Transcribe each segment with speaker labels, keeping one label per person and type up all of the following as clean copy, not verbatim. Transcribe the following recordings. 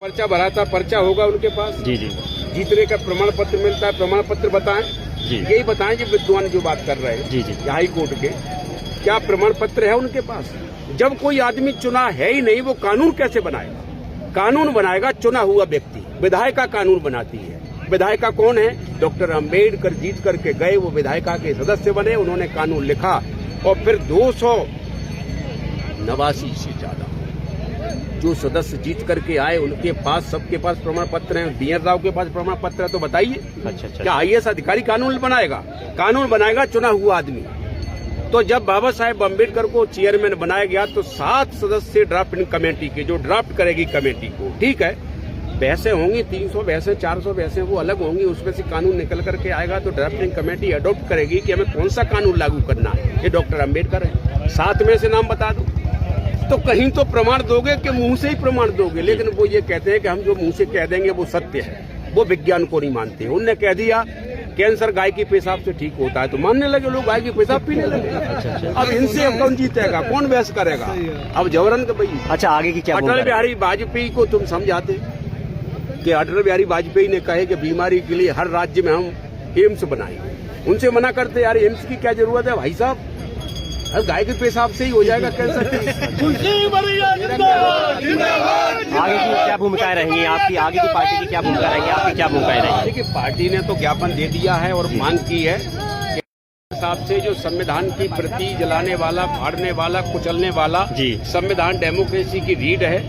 Speaker 1: पर्चा भरा था, पर्चा होगा उनके पास।
Speaker 2: जी जी
Speaker 1: जीतने का प्रमाण पत्र मिलता है, प्रमाण पत्र बताएं।
Speaker 2: जी
Speaker 1: यही बताएं जो विद्वान जो बात कर रहे हैं
Speaker 2: जी जी
Speaker 1: हाई कोर्ट के, क्या प्रमाण पत्र है उनके पास? जब कोई आदमी चुना है ही नहीं, वो कानून कैसे बनाएगा? कानून बनाएगा चुना हुआ व्यक्ति। विधायिका कानून बनाती है। विधायिका कौन है? डॉक्टर अम्बेडकर जीत करके गए, वो विधायिका के सदस्य बने, उन्होंने कानून लिखा और फिर 289 से ज्यादा जो सदस्य जीत करके आए उनके पास, सबके पास प्रमाण पत्र हैं। बीएन राव के पास प्रमाण पत्र है, तो बताइए
Speaker 2: अच्छा अच्छा
Speaker 1: क्या आईएएस अधिकारी कानून बनाएगा? कानून बनाएगा चुना हुआ आदमी। तो जब बाबा साहेब अम्बेडकर को चेयरमैन बनाया गया तो 7 सदस्य ड्राफ्टिंग कमेटी के, जो ड्राफ्ट करेगी कमेटी को, ठीक है, बहसें होंगी, 300 बहसें, 400 बहसें, वो अलग होंगी, उसमें से कानून निकल करके आएगा तो ड्राफ्टिंग कमेटी अडॉप्ट करेगी कि हमें कौन सा कानून लागू करना है। ये डॉक्टर अम्बेडकर है, 7 में से नाम बता दो। तो कहीं तो प्रमाण दोगे कि मुंह से ही प्रमाण दोगे, लेकिन वो ये कहते हैं कि हम जो मुंह से कह देंगे वो सत्य है, वो विज्ञान को नहीं मानते। उनने कह दिया कैंसर गाय की पेशाब से ठीक होता है, तो मानने लगे लोग, गाय की पेशाब पीने लगे। अब इनसे अब कौन जीतेगा, कौन बहस करेगा? अब जबरन के भाई।
Speaker 2: अच्छा, आगे की क्या
Speaker 1: अटल बिहारी वाजपेयी को तुम समझाते कि अटल बिहारी वाजपेयी ने कहे कि बीमारी के लिए हर राज्य में हम एम्स बनाएंगे, उनसे मना करते यार एम्स की क्या जरूरत है भाई साहब, अब गाय के पेशाब से ही हो जाएगा कैंसर।
Speaker 2: आगे की क्या भूमिकाएं रहेंगी आपकी? आगे की पार्टी की क्या भूमिका रहेगी? आपकी क्या भूमिकाएं रहेंगी?
Speaker 1: देखिए, पार्टी ने तो ज्ञापन दे दिया है और मांग की है कि हिसाब से जो संविधान की प्रति जलाने वाला, फाड़ने वाला, कुचलने वाला,
Speaker 2: जी,
Speaker 1: संविधान डेमोक्रेसी की रीढ़ है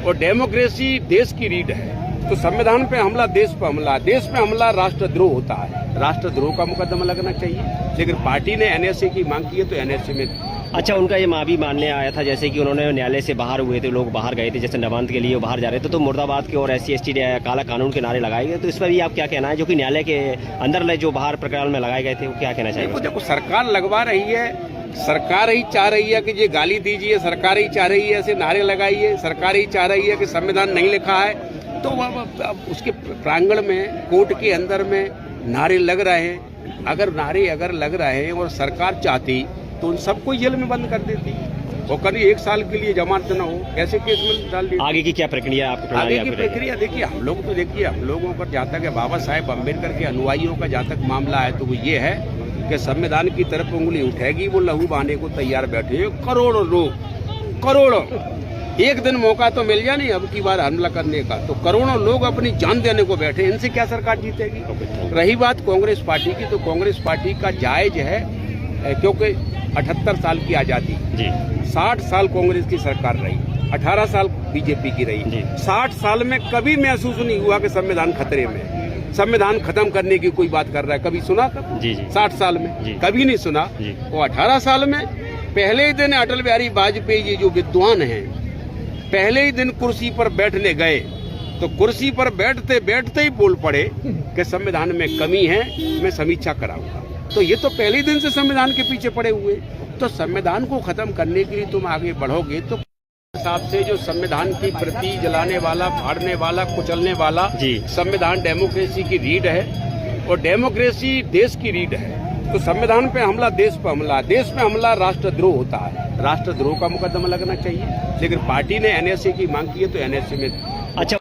Speaker 1: और डेमोक्रेसी देश की रीढ़ है। तो संविधान पे हमला देश पे हमला, देश पे हमला राष्ट्रद्रोह होता है, राष्ट्रद्रोह का मुकदमा लगना चाहिए। लेकिन पार्टी ने एनएसए की मांग की है तो एनएसए में।
Speaker 2: अच्छा, उनका ये भी मानने आया था जैसे कि उन्होंने न्यायालय से बाहर हुए थे, लोग बाहर गए थे, जैसे नवांत के लिए वो बाहर जा रहे थे, तो मुर्दाबाद के और SC/ST काला कानून के नारे लगाए गए, तो इस पर भी आप क्या कहना है? जो कि न्यायालय के अंदर जो बाहर प्रकरण में लगाए गए थे, वो क्या कहना चाहिए?
Speaker 1: देखो, सरकार लगवा रही है, सरकार ही चाह रही है कि ये गाली दीजिए, सरकार ही चाह रही है ऐसे नारे लगाइए, सरकार ही चाह रही है कि संविधान नहीं लिखा है, तो उसके प्रांगण में, कोर्ट के अंदर में नारे लग रहे हैं। अगर नारे लग रहे हैं और सरकार चाहती तो उन सबको जेल में बंद कर देती और कभी 1 साल के लिए जमानत न हो, कैसे केस में डाल दी।
Speaker 2: आगे की क्या प्रक्रिया आपकी?
Speaker 1: आगे की प्रक्रिया देखिए, हम लोग तो देखिए, हम लोगों पर जहाँ तक बाबा साहेब अम्बेडकर के अनुयायियों का जहाँ तक मामला है तो वो ये है कि संविधान की तरफ उंगली उठेगी, वो लहू बहाने को तैयार बैठे हैं करोड़ों लोग, करोड़ों। एक दिन मौका तो मिल जाए नहीं अब की बार हमला करने का, तो करोड़ों लोग अपनी जान देने को बैठे, इनसे क्या सरकार जीतेगी? रही बात कांग्रेस पार्टी की, तो कांग्रेस पार्टी का जायज है क्योंकि 78 साल की आजादी, 60 साल कांग्रेस की सरकार रही, 18 साल बीजेपी की रही। 60 साल में कभी महसूस नहीं हुआ कि संविधान खतरे में, संविधान खत्म करने की कोई बात कर रहा है, कभी सुना? कब? 60 साल में कभी नहीं सुना। वो 18 साल में पहले ही दिन अटल बिहारी वाजपेयी जी जो विद्वान हैं, पहले ही दिन कुर्सी पर बैठने गए तो कुर्सी पर बैठते बैठते ही बोल पड़े कि संविधान में कमी है, मैं समीक्षा कराऊंगा। तो ये तो पहले ही दिन से संविधान के पीछे पड़े हुए। तो संविधान को खत्म करने के लिए तुम आगे बढ़ोगे तो हिसाब से जो संविधान की प्रति जलाने वाला, फाड़ने वाला, कुचलने वाला, संविधान डेमोक्रेसी की रीढ़ है और डेमोक्रेसी देश की रीढ़ है। तो संविधान पे हमला देश पे हमला, देश पे हमला राष्ट्रद्रोह होता है, राष्ट्रद्रोह का मुकदमा लगना चाहिए। लेकिन पार्टी ने एनएसए की मांग की है तो एनएसए में।
Speaker 2: अच्छा।